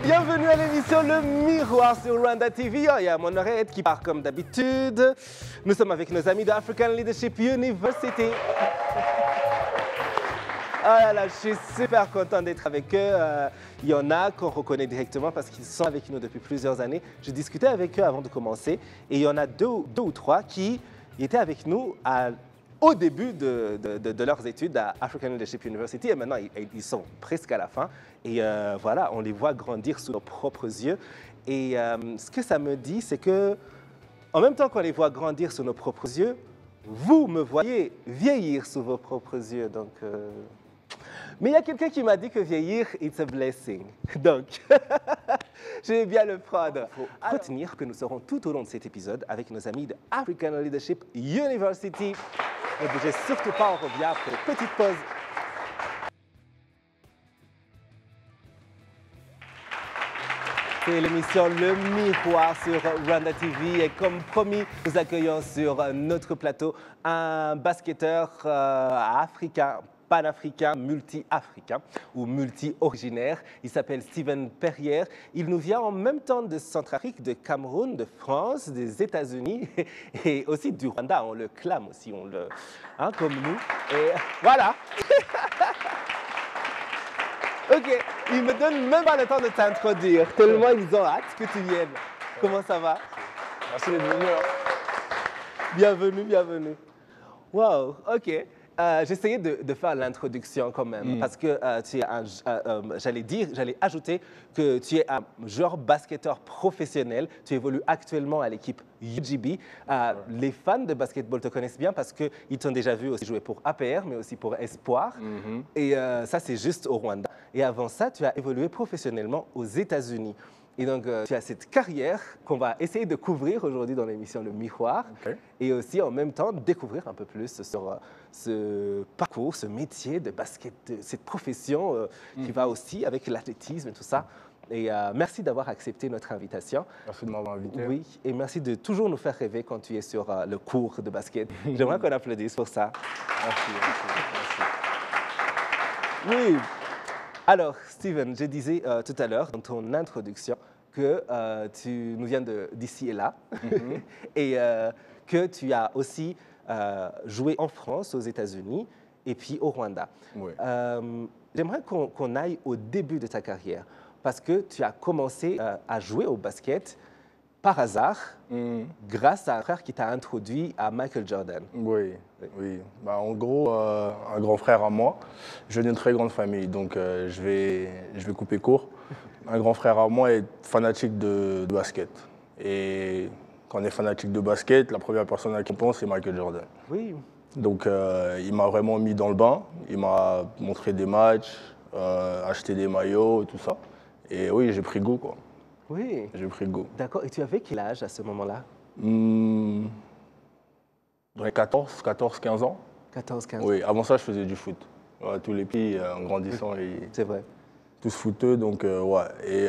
Bienvenue à l'émission Le Miroir sur Rwanda TV. Il y a mon oreillette qui part comme d'habitude. Nous sommes avec nos amis de African Leadership University. Ah là là, je suis super content d'être avec eux. Il y en a qu'on reconnaît directement parce qu'ils sont avec nous depuis plusieurs années. Je discutais avec eux avant de commencer et il y en a deux ou trois qui étaient avec nous au début de leurs études à African Leadership University et maintenant ils sont presque à la fin. Et voilà, on les voit grandir sous nos propres yeux. Et ce que ça me dit, c'est que en même temps qu'on les voit grandir sous nos propres yeux, vous me voyez vieillir sous vos propres yeux. Donc, mais il y a quelqu'un qui m'a dit que vieillir, it's a blessing. Donc, je vais bien le prendre. Il faut retenir que nous serons tout au long de cet épisode avec nos amis de African Leadership University. Ne bougez surtout pas, on revient après une petite pause. C'est l'émission Le Miroir sur Rwanda TV et comme promis, nous accueillons sur notre plateau un basketteur africain, panafricain, multi-africain ou multi-originaire. Il s'appelle Steven Perrier. Il nous vient en même temps de Centrafrique, de Cameroun, de France, des États-Unis et aussi du Rwanda. On le clame aussi, comme nous. Et voilà. Ok, ils me donnent même pas le temps de t'introduire, tellement ils ont hâte que tu viennes. Comment ça va? Merci d'être venu. Bienvenue, bienvenue. Wow, ok. J'essayais de faire l'introduction quand même, parce que tu es j'allais ajouter que tu es un joueur basketteur professionnel. Tu évolues actuellement à l'équipe UGB. Les fans de basketball te connaissent bien parce qu'ils t'ont déjà vu aussi jouer pour APR, mais aussi pour Espoir. Et ça, c'est juste au Rwanda. Et avant ça, tu as évolué professionnellement aux États-Unis. Et donc, tu as cette carrière qu'on va essayer de couvrir aujourd'hui dans l'émission Le Miroir. Okay. Et aussi, en même temps, découvrir un peu plus sur ce parcours, ce métier de basket, cette profession qui va aussi avec l'athlétisme et tout ça. Et merci d'avoir accepté notre invitation. Merci de m'avoir invité. Oui, et merci de toujours nous faire rêver quand tu es sur le cours de basket. J'aimerais qu'on applaudisse pour ça. Merci. Oui. Alors, Steven, je disais tout à l'heure dans ton introduction que tu nous viens d'ici et là et que tu as aussi joué en France, aux États-Unis et puis au Rwanda. Oui. J'aimerais qu'on aille au début de ta carrière parce que tu as commencé à jouer au basket par hasard grâce à un frère qui t'a introduit à Michael Jordan. Oui. Bah, en gros, un grand frère à moi. Je viens d'une très grande famille, donc je vais couper court. Un grand frère à moi est fanatique de basket. Et quand on est fanatique de basket, la première personne à qui on pense, c'est Michael Jordan. Oui. Donc il m'a vraiment mis dans le bain. Il m'a montré des matchs, acheté des maillots et tout ça. Et oui, j'ai pris goût, quoi. Oui. J'ai pris goût. D'accord. Et tu avais quel âge à ce moment-là? Dans les 14-15 ans. 14-15 ans. Oui, avant ça, je faisais du foot. Ouais, tous les petits, en grandissant, c'est vrai. Tous footeux, donc ouais. Et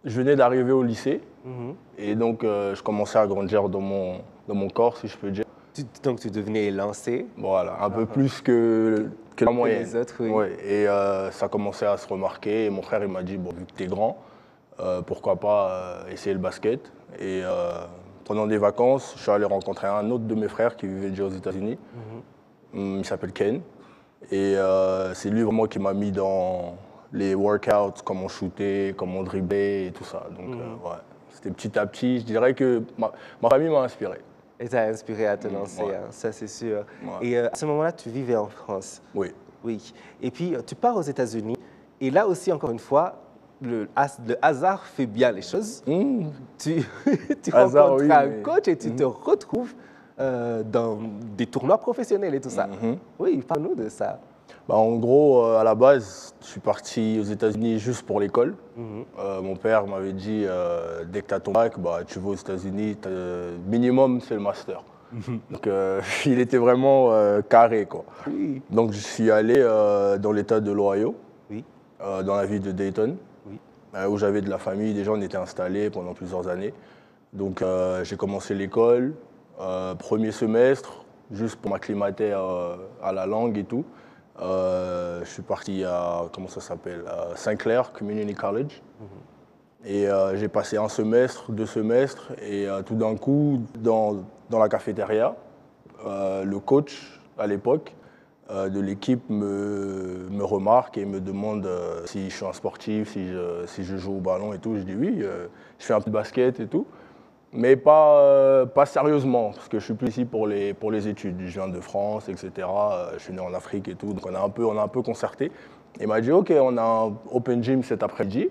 je venais d'arriver au lycée, et donc je commençais à grandir dans mon corps, si je peux dire. Donc tu devenais élancé. Voilà, un peu plus que la moyenne. Les autres, oui. Ouais, et ça commençait à se remarquer. Et mon frère, il m'a dit, bon, vu que tu es grand, pourquoi pas essayer le basket. Et pendant des vacances, je suis allé rencontrer un autre de mes frères qui vivait déjà aux États-Unis. Il s'appelle Ken. Et c'est lui vraiment qui m'a mis dans les workouts, comment shooter, comment dribbler et tout ça. Donc ouais, c'était petit à petit. Je dirais que ma famille m'a inspiré. Et ça a inspiré à te lancer, ouais. Ça c'est sûr. Ouais. Et à ce moment-là, tu vivais en France. Oui. Oui. Et puis tu pars aux États-Unis. Et là aussi, encore une fois, le hasard fait bien les choses. Tu rencontres un coach et tu te retrouves dans des tournois professionnels et tout ça. Oui, parle-nous de ça. Bah, en gros, à la base, je suis parti aux États-Unis juste pour l'école. Mon père m'avait dit, dès que tu as ton bac, bah, tu vas aux États-Unis, minimum, c'est le master. Donc, il était vraiment carré, quoi. Oui. Donc, je suis allé dans l'État de l'Ohio, dans la ville de Dayton, où j'avais de la famille. Déjà, on était installés pendant plusieurs années. Donc, j'ai commencé l'école, premier semestre, juste pour m'acclimater à la langue et tout. Je suis parti à, comment ça s'appelle, à Saint-Clair Community College. Et j'ai passé un semestre, 2 semestres, et tout d'un coup, dans la cafétéria, le coach, à l'époque, de l'équipe me remarque et me demande si je suis un sportif, si je joue au ballon et tout. Je dis oui, je fais un peu de basket et tout, mais pas sérieusement, parce que je suis plus ici pour les études. Je viens de France, etc. Je suis né en Afrique et tout, donc on a un peu concerté. Il m'a dit, OK, on a un open gym cet après-midi,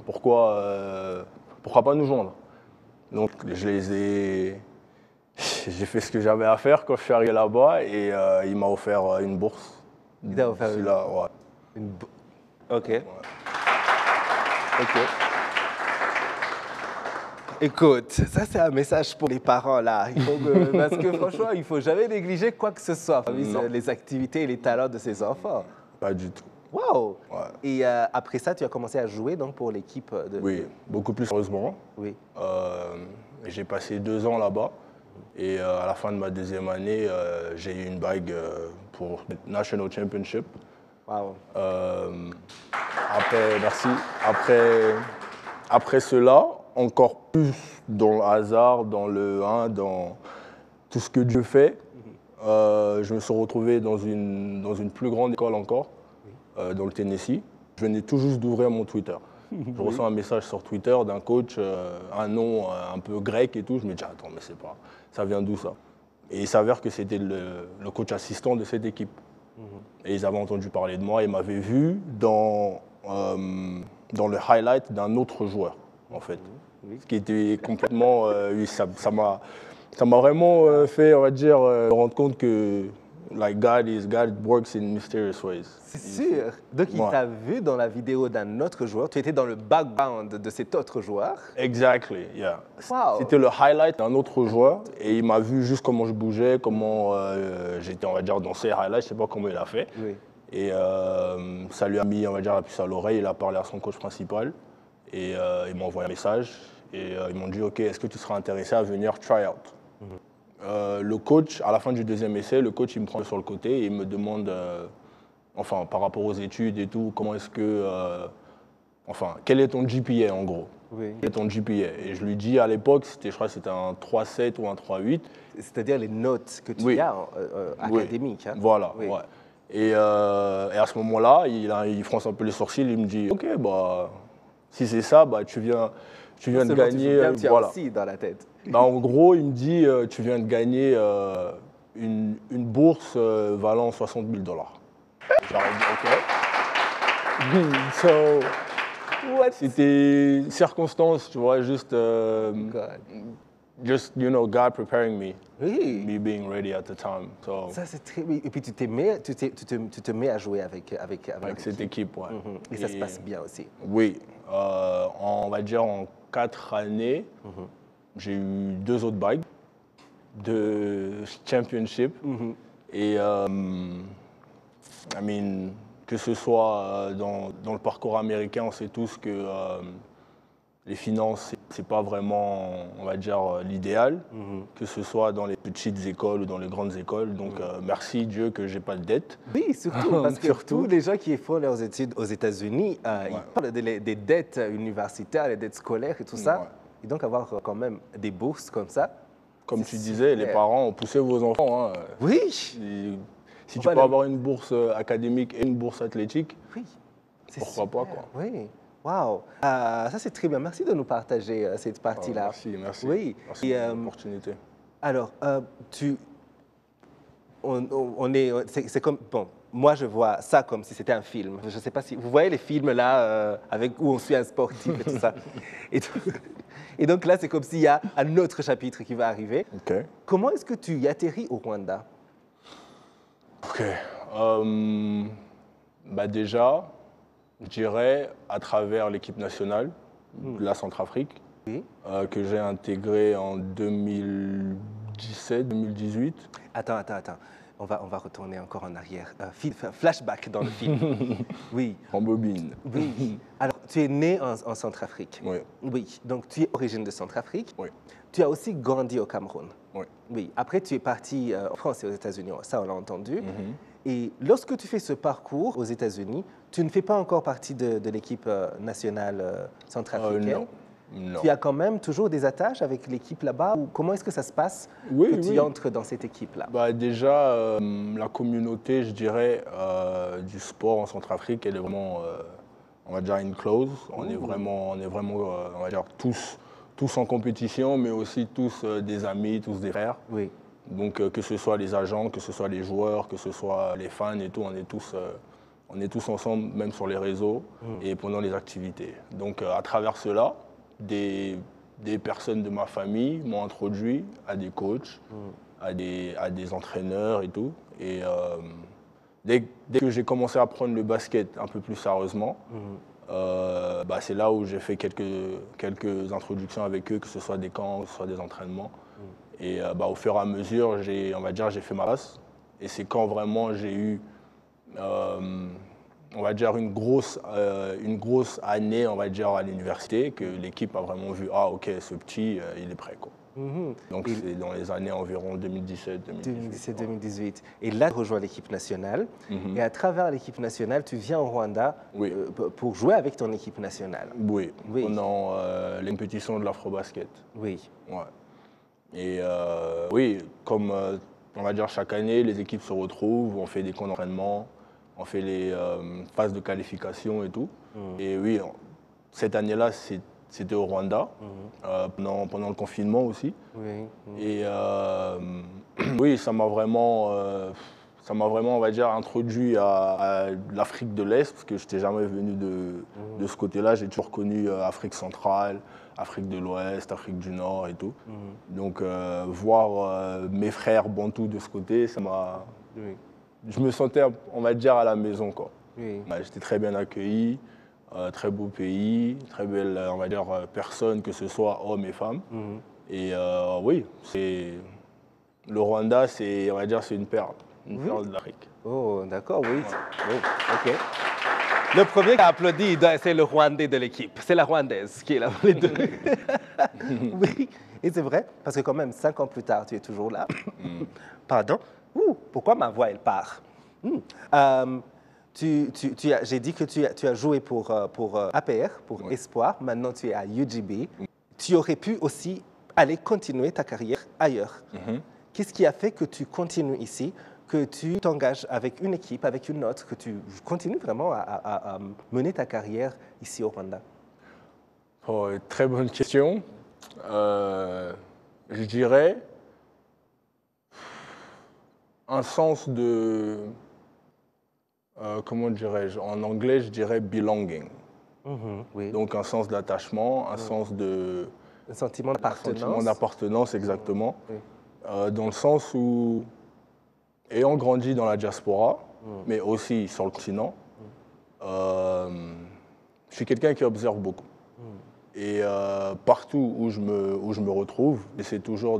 pourquoi pas nous joindre? Donc j'ai fait ce que j'avais à faire quand je suis arrivé là-bas et il m'a offert une bourse. Il t'a offert Ouais. OK. OK. Écoute, ça c'est un message pour les parents là. Parce que franchement, il ne faut jamais négliger quoi que ce soit parmi les activités et les talents de ces enfants. Pas du tout. Wow! Ouais. Et après ça, tu as commencé à jouer donc, pour l'équipe de... Oui, beaucoup plus sérieusement. Oui. J'ai passé 2 ans là-bas et à la fin de ma deuxième année, j'ai eu une bague pour le National Championship. Wow. Merci. Après cela, encore plus dans le hasard, dans tout ce que Dieu fait, je me suis retrouvé dans une plus grande école encore, dans le Tennessee. Je venais tout juste d'ouvrir mon Twitter. Je reçois un message sur Twitter d'un coach, un nom un peu grec et tout. Je me dis, attends, mais ça vient d'où ça? Et il s'avère que c'était le coach assistant de cette équipe. Et ils avaient entendu parler de moi et m'avaient vu dans le highlight d'un autre joueur, en fait. Ce qui était complètement... oui, ça m'a vraiment fait, on va dire, me rendre compte que like God works in mysterious ways. C'est sûr. Donc, il t'a vu dans la vidéo d'un autre joueur. Tu étais dans le background de cet autre joueur. Exactly, yeah. Wow. C'était le highlight d'un autre joueur et il m'a vu juste comment je bougeais, comment j'étais, on va dire, dans ses highlights. Je sais pas comment il a fait. Oui. Et ça lui a mis, on va dire, la puce à l'oreille. Il a parlé à son coach principal et il m'a envoyé un message. Et ils m'ont dit, OK, est-ce que tu seras intéressé à venir try out? Le coach, à la fin du deuxième essai, le coach il me prend sur le côté et il me demande, enfin par rapport aux études et tout, comment est-ce que, enfin quel est ton GPA en gros? Oui. Quel est ton GPA? Et je lui dis à l'époque, je crois que c'était un 3,7 ou un 3,8. C'est-à-dire les notes que tu as académiques. Hein? Voilà. Oui. Ouais. Et à ce moment-là, il fronce un peu les sourcils, il me dit, OK, bah si c'est ça, bah tu viens de gagner. Tu as aussi dans la tête. Bah, en gros, il me dit, tu viens de gagner une bourse valant $60 000. J'aurais dit, OK. So, c'était une circonstance, tu vois, juste, you know, God preparing me. Oui. Me being ready at the time. So, ça, c'est très... Et puis, tu te mets à jouer avec cette équipe, ouais. Et ça se passe bien aussi. Oui. On va dire en 4 années, j'ai eu 2 autres bagues de championship. Et que ce soit dans le parcours américain, on sait tous que les finances, c'est pas vraiment, on va dire, l'idéal, que ce soit dans les petites écoles ou dans les grandes écoles. Donc, merci Dieu que j'ai pas de dette. Oui, surtout, parce que tous les gens qui font leurs études aux États-Unis, ils parlent des dettes universitaires, des dettes scolaires et tout ça. Ouais. Et donc, avoir quand même des bourses comme ça. Comme tu disais, les parents ont poussé vos enfants. Hein. Oui. Si tu peux avoir une bourse académique et une bourse athlétique, pourquoi pas, quoi. Oui. Waouh, ça c'est très bien. Merci de nous partager cette partie-là. Merci. Oui. Merci pour l'opportunité. Alors, c'est comme, bon, moi je vois ça comme si c'était un film. Je ne sais pas si vous voyez les films là où on suit un sportif et tout ça. Et donc là, c'est comme s'il y a un autre chapitre qui va arriver. Okay. Comment est-ce que tu y atterris au Rwanda? OK. Bah déjà, je dirais à travers l'équipe nationale de la Centrafrique, que j'ai intégrée en 2017-2018. Attends. On va retourner encore en arrière. Flashback dans le film. Oui. En bobine. Oui. Alors, tu es né en Centrafrique. Oui. Oui. Donc, tu es origine de Centrafrique. Oui. Tu as aussi grandi au Cameroun. Oui. Oui. Après, tu es parti en France et aux États-Unis. Ça, on l'a entendu. Et lorsque tu fais ce parcours aux États-Unis, tu ne fais pas encore partie de l'équipe nationale centrafricaine. Non. Tu as quand même toujours des attaches avec l'équipe là-bas ou comment est-ce que ça se passe Oui, que tu entres dans cette équipe-là? Bah, déjà, la communauté, je dirais, du sport en Centrafrique, elle est vraiment, on va dire, close. On est vraiment, on va dire, tous en compétition, mais aussi tous des amis, tous des frères. Oui. Donc, que ce soit les agents, que ce soit les joueurs, que ce soit les fans et tout, on est tous ensemble, même sur les réseaux et pendant les activités. Donc, à travers cela, des personnes de ma famille m'ont introduit à des coachs, à des entraîneurs et tout. Et dès que j'ai commencé à prendre le basket un peu plus sérieusement, bah, c'est là où j'ai fait quelques introductions avec eux, que ce soit des camps, que ce soit des entraînements. Et bah, au fur et à mesure, on va dire, j'ai fait ma place. Et c'est quand vraiment j'ai eu, on va dire, une grosse année, on va dire, à l'université, que l'équipe a vraiment vu, ah ok, ce petit, il est prêt, quoi. Donc c'est dans les années environ 2017-2018. Et là, tu rejoins l'équipe nationale. Et à travers l'équipe nationale, tu viens au Rwanda pour jouer avec ton équipe nationale. Oui. Pendant les compétitions de l'Afrobasket. Oui. Ouais. Et oui, comme on va dire chaque année, les équipes se retrouvent, on fait des camps d'entraînement, on fait les phases de qualification et tout. Et oui, cette année-là, c'était au Rwanda, pendant le confinement aussi. Oui. Et oui, ça m'a vraiment, on va dire, introduit à l'Afrique de l'Est, parce que je n'étais jamais venu de ce côté-là. J'ai toujours connu Afrique centrale, Afrique de l'Ouest, Afrique du Nord et tout. Donc, voir mes frères bantous de ce côté, ça m'a... Je me sentais, on va dire, à la maison, quoi. Bah, j'étais très bien accueilli, très beau pays, très belle, on va dire, personne, que ce soit hommes et femmes. Et oui, le Rwanda, on va dire, c'est une perle de l'Afrique. Oh, d'accord, oui. Oui. OK. Le premier qui a applaudi, c'est le Rwandais de l'équipe. C'est la Rwandaise qui est là. Les deux. Oui, et c'est vrai, parce que quand même, 5 ans plus tard, tu es toujours là. Pardon. Pourquoi ma voix, elle part? J'ai dit que tu as joué pour APR, pour Espoir. Maintenant, tu es à UGB. Tu aurais pu aussi aller continuer ta carrière ailleurs. Qu'est-ce qui a fait que tu continues ici, que tu t'engages avec une équipe, avec une autre, que tu continues vraiment à mener ta carrière ici au Rwanda? Oh, très bonne question. Je dirais un sens de... comment dirais-je? En anglais, je dirais belonging. Oui. Donc un sens d'attachement, un sens de... Un sentiment d'appartenance. Un sentiment d'appartenance, exactement. Dans le sens où, ayant grandi dans la diaspora, mais aussi sur le continent, je suis quelqu'un qui observe beaucoup. Et partout où je me retrouve, j'essaie toujours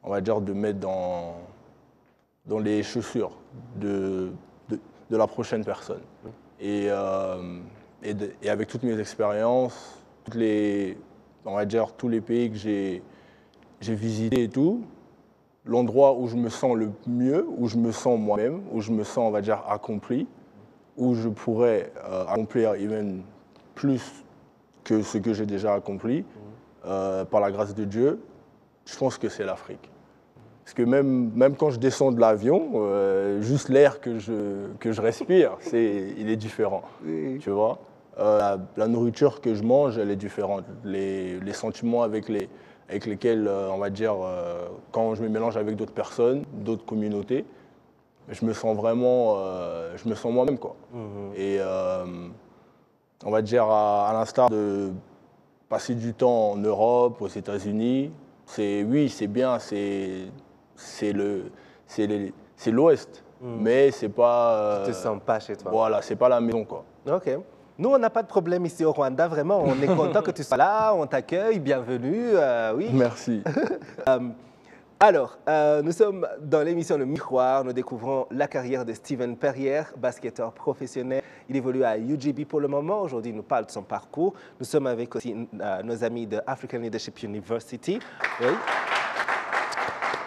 on va dire, de mettre dans les chaussures de la prochaine personne. Et avec toutes mes expériences, on va dire, tous les pays que j'ai visités et tout, l'endroit où je me sens le mieux, où je me sens moi-même, où je me sens, on va dire, accompli, où je pourrais accomplir even plus que ce que j'ai déjà accompli, par la grâce de Dieu, je pense que c'est l'Afrique. Parce que même quand je descends de l'avion, juste l'air que je respire, il est différent, tu vois. La nourriture que je mange, elle est différente. Les sentiments avec lesquels, on va dire, quand je me mélange avec d'autres personnes, d'autres communautés, je me sens vraiment, je me sens moi-même, quoi. Et on va dire, à l'instar de passer du temps en Europe, aux États-Unis, oui, c'est bien, c'est l'Ouest, mais c'est pas... Tu te sens pas chez toi. Voilà, c'est pas la maison, quoi. OK. Nous, on n'a pas de problème ici au Rwanda, vraiment. On est content que tu sois là, on t'accueille, bienvenue. Oui. Merci. Alors, nous sommes dans l'émission Le Miroir. Nous découvrons la carrière de Steven Perrière, basketteur professionnel. Il évolue à UGB pour le moment. Aujourd'hui, il nous parle de son parcours. Nous sommes avec aussi nos amis de African Leadership University. Oui.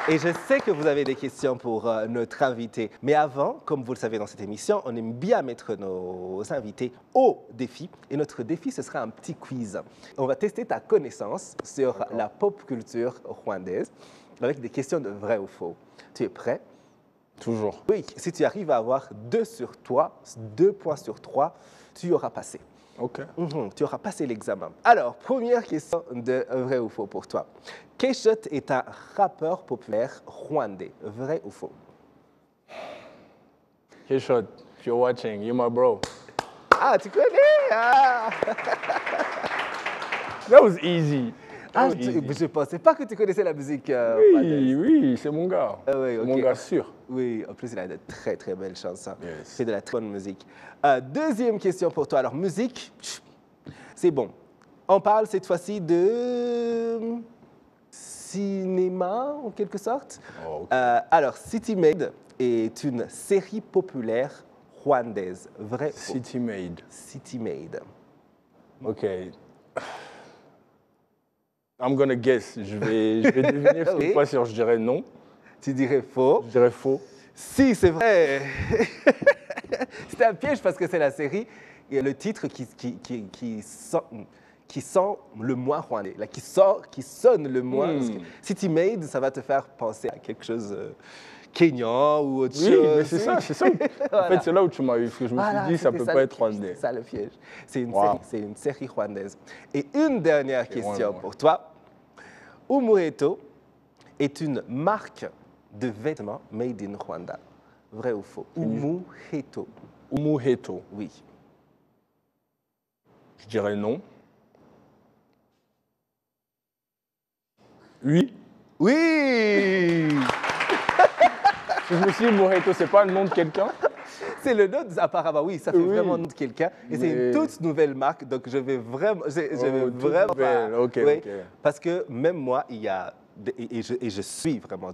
Et je sais que vous avez des questions pour notre invité. Mais avant, comme vous le savez dans cette émission, on aime bien mettre nos invités au défi. Et notre défi, ce sera un petit quiz. On va tester ta connaissance sur la pop culture rwandaise avec des questions de vrai ou faux. Tu es prêt? Toujours. Oui, si tu arrives à avoir 2 points sur 3, tu auras passé. Ok. Tu auras passé l'examen. Alors, première question de vrai ou faux pour toi. K-Shot est un rappeur populaire rwandais. Vrai ou faux? Hey, Shot, if you're watching, you're my bro. Ah, tu connais ah. That was easy. Ah, je ne pensais pas que tu connaissais la musique Oui, oui, c'est mon gars. Ah oui, C'est mon gars sûr. Oui, en plus, il a de très, très belles chansons. Yes. C'est de la très bonne musique. Deuxième question pour toi. Alors, musique, c'est bon. On parle cette fois-ci de cinéma, en quelque sorte. Oh, ok. Alors, City Made est une série populaire rwandaise. Vrai ou faux? City Made. City Made. Ok. I'm gonna guess. Je vais deviner, je ne suis pas sûr. Je dirais non. Tu dirais faux? Je dirais faux. Si, c'est vrai. C'était un piège parce que c'est la série et le titre qui sent le moins rwandais, là, qui sonne le moins. Parce que City Made, ça va te faire penser à quelque chose kényan ou autre chose. Oui, mais c'est ça. En fait, c'est là où tu m'as eu. Parce que je me suis dit, ça ne peut pas être rwandais. C'est ça le piège. C'est une série rwandaise. Et une dernière question pour toi. Umuheto est une marque de vêtements made in Rwanda. Vrai ou faux? Umuheto. Umuheto. Oui. Je dirais non. Oui. Oui. Je me suis dit, Umuheto, c'est pas le nom de quelqu'un? C'est le nom, apparemment, oui, ça fait vraiment le nom de quelqu'un. Et c'est une toute nouvelle marque, donc je vais vraiment... Ok. Parce que même moi, il y a... Et je suis vraiment...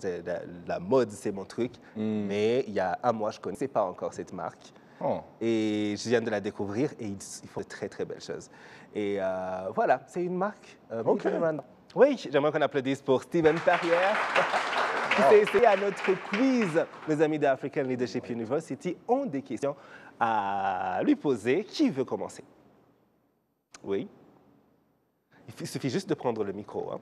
La mode, c'est mon truc. Mais il y a un mois, je ne connaissais pas encore cette marque. Oh. Et je viens de la découvrir et ils font de très, très belles choses. Et voilà, c'est une marque. Oui, j'aimerais qu'on applaudisse pour Steven Perrière. Qui s'est essayé à notre quiz. Les amis d'African Leadership University ont des questions à lui poser. Qui veut commencer? Oui. Il suffit juste de prendre le micro. Hein.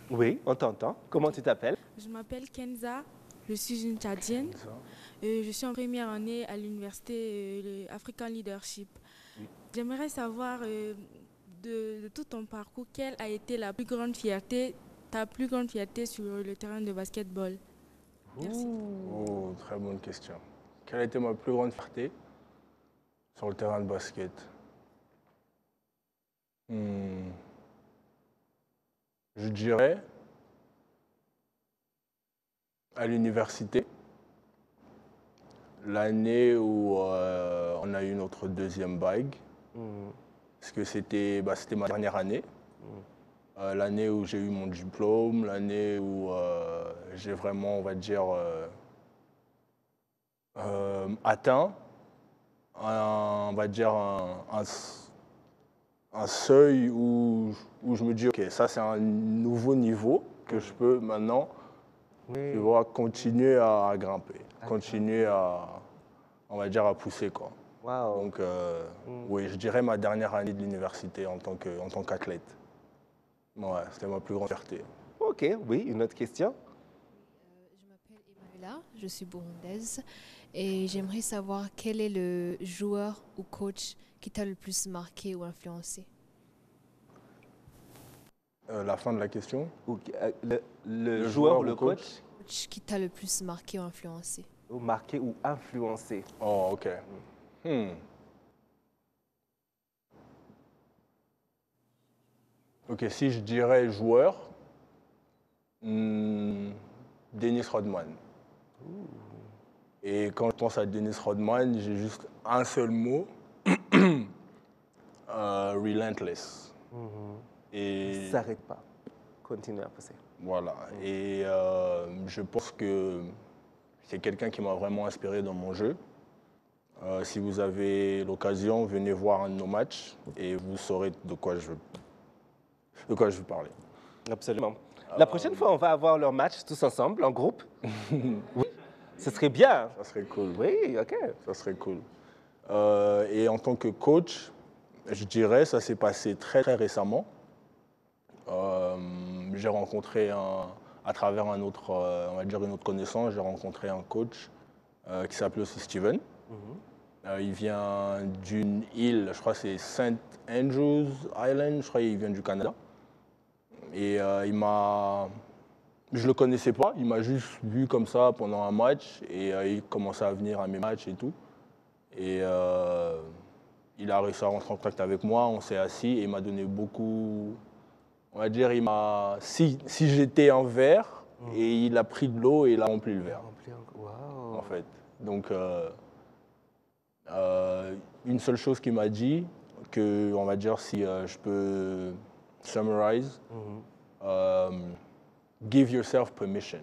Oui, on t'entend. Comment tu t'appelles? Je m'appelle Kenza, je suis une Tchadienne. Je suis en première année à l'université African Leadership. J'aimerais savoir de tout ton parcours, quelle a été ta plus grande fierté sur le terrain de basketball? Merci. Oh, très bonne question. Quelle a été ma plus grande fierté sur le terrain de basket? Je dirais à l'université, l'année où on a eu notre deuxième bague, parce que c'était ma dernière année, l'année où j'ai eu mon diplôme, l'année où j'ai vraiment, on va dire, atteint un seuil où je me dis, ok, ça c'est un nouveau niveau que je peux maintenant tu vois, continuer à grimper, continuer on va dire, à pousser, quoi. Wow. Donc, oui, je dirais ma dernière année de l'université en tant qu'athlète. Ouais, c'était ma plus grande fierté. OK, oui, une autre question? Je m'appelle Emmanuela, je suis burundaise et j'aimerais savoir quel est le joueur ou coach qui t'a le plus marqué ou influencé? La fin de la question? Le joueur ou le coach? Qui t'a le plus marqué ou influencé? Marqué ou influencé. Oh, OK. OK, si je dirais joueur, Dennis Rodman. Et quand je pense à Dennis Rodman, j'ai juste un seul mot, relentless. Il ne s'arrête pas. Continue à pousser. Voilà. Et je pense que c'est quelqu'un qui m'a vraiment inspiré dans mon jeu. Si vous avez l'occasion, venez voir un de nos matchs et vous saurez de quoi je veux parler. Absolument. La prochaine fois, on va avoir leur match tous ensemble, en groupe. Oui, ce serait bien. Ça serait cool. Oui, OK. Ça serait cool. Et en tant que coach, je dirais, ça s'est passé très, très récemment. J'ai rencontré à travers un autre, on va dire une autre connaissance, j'ai rencontré un coach qui s'appelle aussi Steven. Il vient d'une île, je crois que c'est St. Andrews Island, je crois qu'il vient du Canada. Et je ne le connaissais pas, il m'a juste vu comme ça pendant un match et il commençait à venir à mes matchs et tout. Et il a réussi à rentrer en contact avec moi, on s'est assis et il m'a donné beaucoup, on va dire, si j'étais un verre, et il a pris de l'eau et il a rempli le verre, Wow. en fait. Donc, une seule chose qu'il m'a dit, que, on va dire, si je peux summarize, give yourself permission.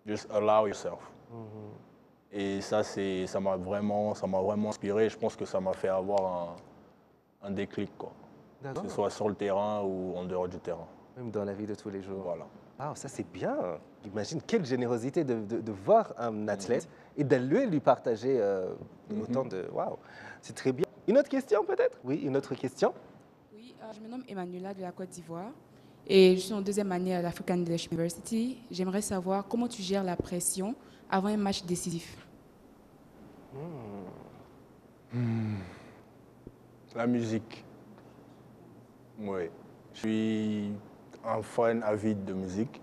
Just allow yourself. Et ça m'a vraiment inspiré. Je pense que ça m'a fait avoir un déclic, quoi. Que ce soit sur le terrain ou en dehors du terrain. Même dans la vie de tous les jours. Voilà. Wow, ça c'est bien. Imagine quelle générosité de voir un athlète et de lui partager autant de... Wow, c'est très bien. Une autre question peut-être? Oui, une autre question? Oui, je me nomme Emmanuela de la Côte d'Ivoire et je suis en deuxième année à l'African Leadership University. J'aimerais savoir comment tu gères la pression avant un match décisif. La musique. Oui. Je suis un fan avide de musique,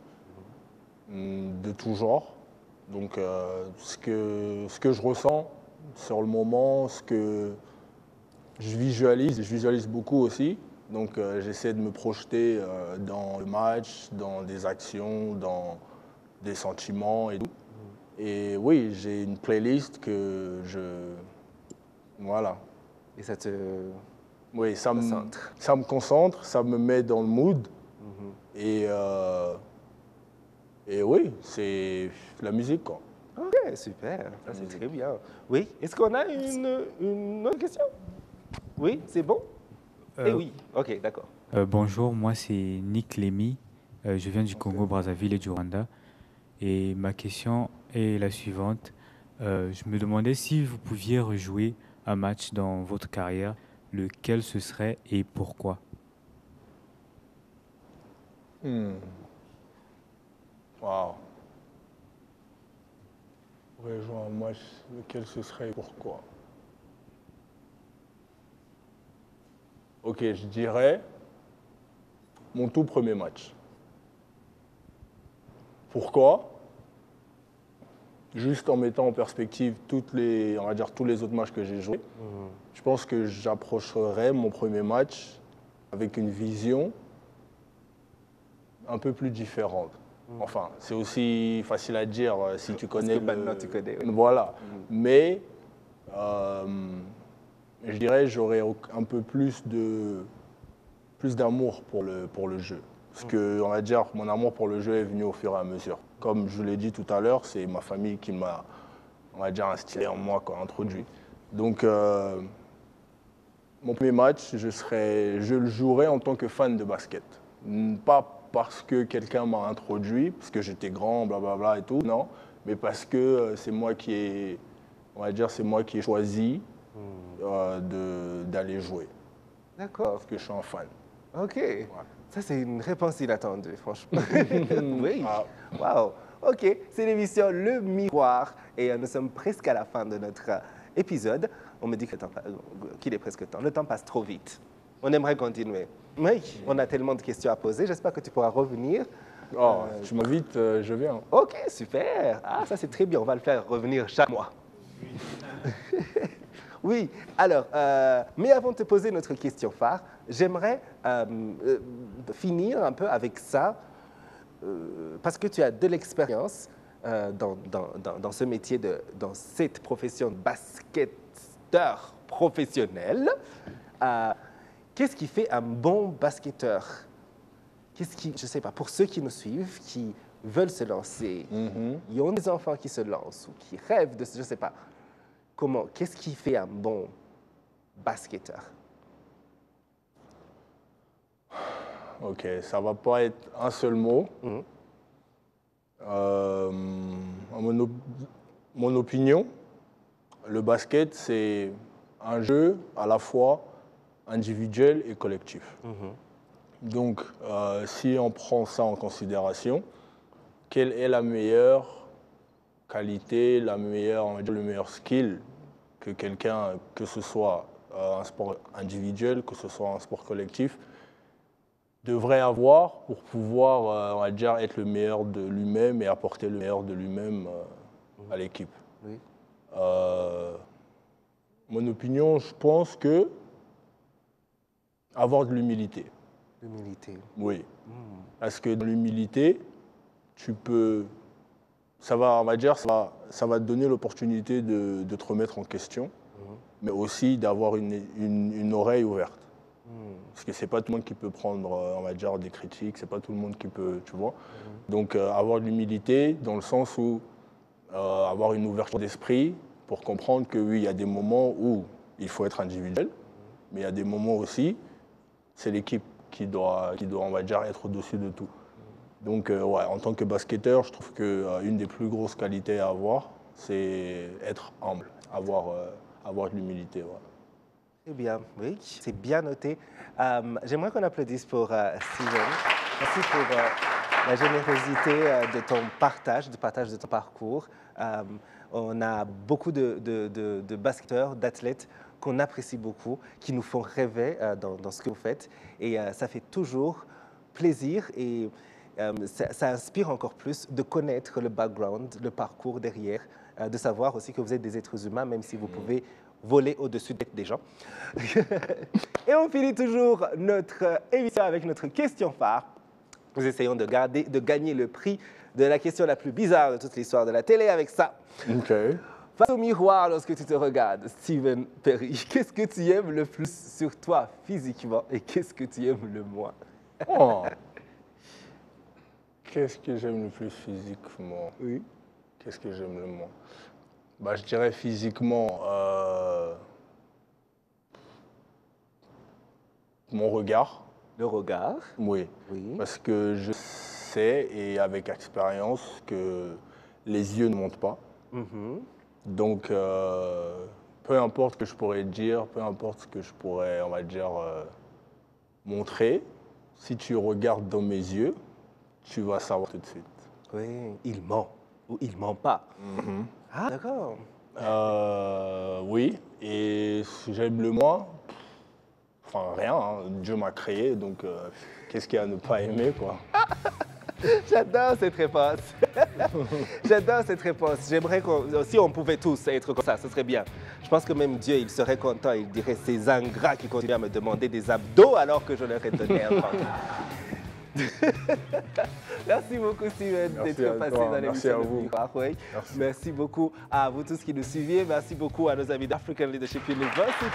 de tout genre. Donc, ce que je ressens sur le moment, ce que je visualise beaucoup aussi. Donc, j'essaie de me projeter dans le match, dans des actions, dans des sentiments et tout. Et oui, j'ai une playlist que Voilà. Et ça te... Oui, ça Concentre. me concentre, ça me met dans le mood. Et oui, c'est la musique, quoi. Ok, super. Ça c'est très bien. Oui, est-ce qu'on a une autre question? Oui, c'est bon? Eh oui, ok, d'accord. Bonjour, moi c'est Nick Lémy. Je viens du Congo-Brazzaville et du Rwanda. Et ma question est la suivante. Je me demandais si vous pouviez rejouer un match dans votre carrière, lequel ce serait et pourquoi? Waouh. Jouer un match, lequel ce serait et pourquoi? Ok, je dirais mon tout premier match. Pourquoi? Juste en mettant en perspective on va dire tous les autres matchs que j'ai joués, je pense que j'approcherai mon premier match avec une vision un peu plus différente. Enfin, c'est aussi facile à dire si tu connais. Parce que maintenant tu connais. Oui. Voilà. Mais je dirais j'aurais un peu plus d'amour pour le jeu. Parce que, on va dire, mon amour pour le jeu est venu au fur et à mesure. Comme je l'ai dit tout à l'heure, c'est ma famille qui m'a, on va dire, instillé en moi, quoi, introduit. Donc, mon premier match, je le jouerai en tant que fan de basket. Pas parce que quelqu'un m'a introduit, parce que j'étais grand, blablabla et tout, non. Mais parce que c'est moi qui ai, on va dire, c'est moi qui ai choisi d'aller jouer. D'accord. Parce que je suis un fan. Ok. Ouais. Ça, c'est une réponse inattendue, franchement. Oui. Ah. Wow. Ok, c'est l'émission Le Miroir et nous sommes presque à la fin de notre épisode. On me dit que qu'il est presque temps. Le temps passe trop vite. On aimerait continuer. Oui, on a tellement de questions à poser. J'espère que tu pourras revenir. Oh, tu m'invites, je viens. Ok, super. Ah, ça c'est très bien. On va le faire revenir chaque mois. Oui, alors, mais avant de te poser notre question phare, j'aimerais finir un peu avec ça, parce que tu as de l'expérience dans ce métier, dans cette profession de basketteur professionnel. Qu'est-ce qui fait un bon basketteur? Je ne sais pas, pour ceux qui nous suivent, qui veulent se lancer, ils ont des enfants qui se lancent ou qui rêvent de, je ne sais pas. qu'est-ce qui fait un bon basketteur? Ok, ça va pas être un seul mot. Mon opinion, le basket, c'est un jeu à la fois individuel et collectif. Donc, si on prend ça en considération, quelle est la meilleure qualité, le meilleur skill que quelqu'un, que ce soit un sport individuel, que ce soit un sport collectif, devrait avoir pour pouvoir, on va dire, être le meilleur de lui-même et apporter le meilleur de lui-même à l'équipe. Oui. Mon opinion, je pense que avoir de l'humilité. L'humilité. Oui. Parce que dans l'humilité, tu peux, ça va, on va dire, ça va te donner l'opportunité de te remettre en question, mais aussi d'avoir une oreille ouverte. Parce que c'est pas tout le monde qui peut prendre, on va dire, des critiques, c'est pas tout le monde qui peut, tu vois. Donc avoir de l'humilité dans le sens où avoir une ouverture d'esprit pour comprendre que oui, il y a des moments où il faut être individuel, mais il y a des moments aussi, c'est l'équipe qui doit, on va dire, être au-dessus de tout. Donc ouais, en tant que basketteur, je trouve qu'une des plus grosses qualités à avoir, c'est être humble, avoir de l'humilité. Voilà. Eh bien, oui, c'est bien noté. J'aimerais qu'on applaudisse pour Steven. Merci pour la générosité de ton partage de ton parcours. On a beaucoup de basketteurs, d'athlètes qu'on apprécie beaucoup, qui nous font rêver dans ce que vous faites. Et ça fait toujours plaisir et ça inspire encore plus de connaître le background, le parcours derrière, de savoir aussi que vous êtes des êtres humains, même si vous pouvez voler au-dessus des gens. Et on finit toujours notre émission avec notre question phare. Nous essayons de gagner le prix de la question la plus bizarre de toute l'histoire de la télé avec ça. Ok. Face au miroir, lorsque tu te regardes, Steven Perry, qu'est-ce que tu aimes le plus sur toi physiquement et qu'est-ce que tu aimes le moins? Oh. Qu'est-ce que j'aime le plus physiquement? Oui. Qu'est-ce que j'aime le moins? Bah, je dirais physiquement mon regard. Le regard? Oui. Oui. Parce que je sais, et avec expérience, que les yeux ne mentent pas. Donc, peu importe ce que je pourrais dire, peu importe ce que je pourrais, on va dire, montrer, si tu regardes dans mes yeux, tu vas savoir tout de suite. Oui, il ment ou il ment pas. Ah, d'accord. Oui, et j'aime le moins. Enfin, rien, hein. Dieu m'a créé, donc qu'est-ce qu'il y a à ne pas aimer, quoi. J'adore cette réponse. J'adore cette réponse. J'aimerais si on pouvait tous être comme ça, ce serait bien. Je pense que même Dieu, il serait content. Il dirait ces ingrats qui continuent à me demander des abdos alors que je leur ai donné un ventre. Merci beaucoup, Steven, d'être passé dans l'émission de Miroir. Oui. Merci beaucoup à vous tous qui nous suiviez. Merci beaucoup à nos amis d'African Leadership University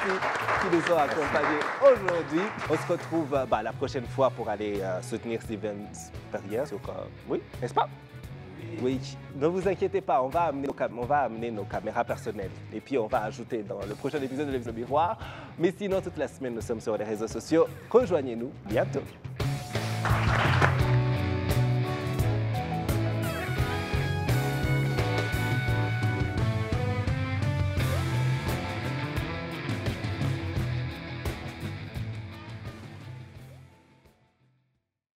qui nous ont accompagnés aujourd'hui. On se retrouve la prochaine fois pour aller soutenir Steven Perry. Oui, n'est-ce pas? Oui, ne vous inquiétez pas, on va amener nos caméras personnelles et puis on va ajouter dans le prochain épisode de l'émission Miroir. Mais sinon, toute la semaine, nous sommes sur les réseaux sociaux. Rejoignez-nous bientôt.